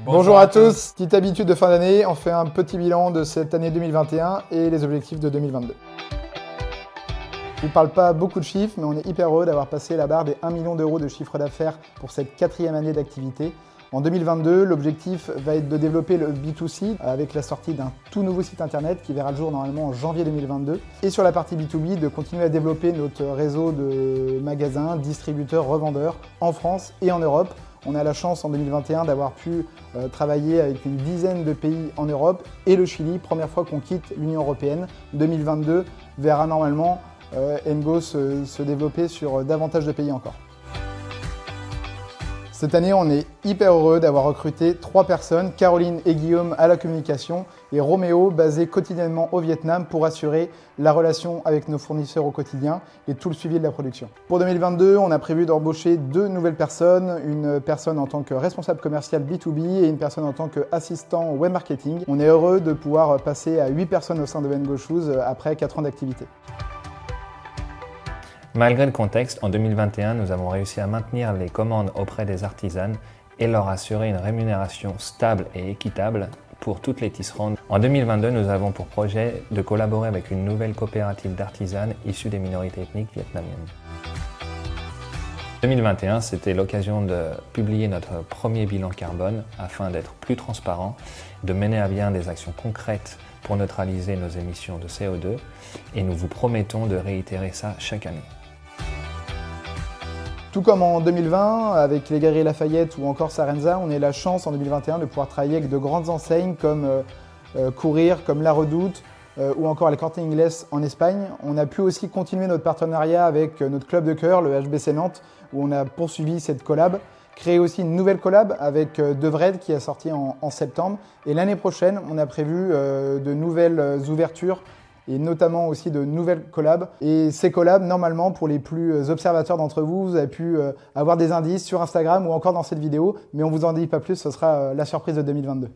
Bonjour à tous, petite habitude de fin d'année, on fait un petit bilan de cette année 2021 et les objectifs de 2022. Je ne vous parle pas beaucoup de chiffres, mais on est hyper heureux d'avoir passé la barre des 1 million d'euros de chiffre d'affaires pour cette 4e année d'activité. En 2022, l'objectif va être de développer le B2C avec la sortie d'un tout nouveau site internet qui verra le jour normalement en janvier 2022. Et sur la partie B2B, de continuer à développer notre réseau de magasins, distributeurs, revendeurs en France et en Europe. On a la chance en 2021 d'avoir pu travailler avec une dizaine de pays en Europe et le Chili, première fois qu'on quitte l'Union européenne. 2022 verra normalement Ngo se développer sur davantage de pays encore. Cette année, on est hyper heureux d'avoir recruté 3 personnes, Caroline et Guillaume à la communication et Roméo, basé quotidiennement au Vietnam pour assurer la relation avec nos fournisseurs au quotidien et tout le suivi de la production. Pour 2022, on a prévu d'embaucher 2 nouvelles personnes, une personne en tant que responsable commercial B2B et une personne en tant qu'assistant web marketing. On est heureux de pouvoir passer à 8 personnes au sein de Ngo Shoes après 4 ans d'activité. Malgré le contexte, en 2021, nous avons réussi à maintenir les commandes auprès des artisanes et leur assurer une rémunération stable et équitable pour toutes les tisserandes. En 2022, nous avons pour projet de collaborer avec une nouvelle coopérative d'artisanes issues des minorités ethniques vietnamiennes. 2021, c'était l'occasion de publier notre premier bilan carbone afin d'être plus transparent, de mener à bien des actions concrètes pour neutraliser nos émissions de CO2 et nous vous promettons de réitérer ça chaque année. Tout comme en 2020, avec les Galeries Lafayette ou encore Sarenza, on a la chance en 2021 de pouvoir travailler avec de grandes enseignes comme Courir, comme La Redoute ou encore El Corte Inglés en Espagne. On a pu aussi continuer notre partenariat avec notre club de cœur, le HBC Nantes, où on a poursuivi cette collab. Créer aussi une nouvelle collab avec Devred qui est sortie en septembre. Et l'année prochaine, on a prévu de nouvelles ouvertures et notamment aussi de nouvelles collabs. Et ces collabs, normalement, pour les plus observateurs d'entre vous, vous avez pu avoir des indices sur Instagram ou encore dans cette vidéo, mais on ne vous en dit pas plus, ce sera la surprise de 2022.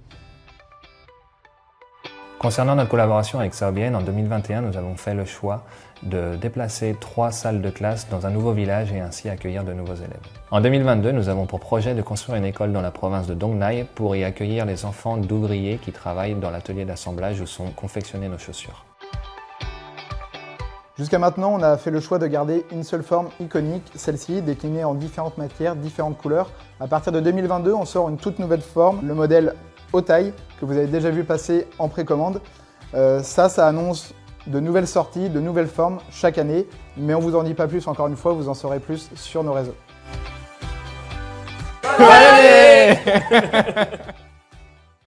Concernant notre collaboration avec Saobienne, en 2021, nous avons fait le choix de déplacer 3 salles de classe dans un nouveau village et ainsi accueillir de nouveaux élèves. En 2022, nous avons pour projet de construire une école dans la province de Dong Nai pour y accueillir les enfants d'ouvriers qui travaillent dans l'atelier d'assemblage où sont confectionnées nos chaussures. Jusqu'à maintenant, on a fait le choix de garder une seule forme iconique, celle-ci, déclinée en différentes matières, différentes couleurs. À partir de 2022, on sort une toute nouvelle forme, le modèle haute taille, que vous avez déjà vu passer en précommande. Ça annonce de nouvelles sorties, de nouvelles formes chaque année, mais on ne vous en dit pas plus, encore une fois, vous en saurez plus sur nos réseaux. Allez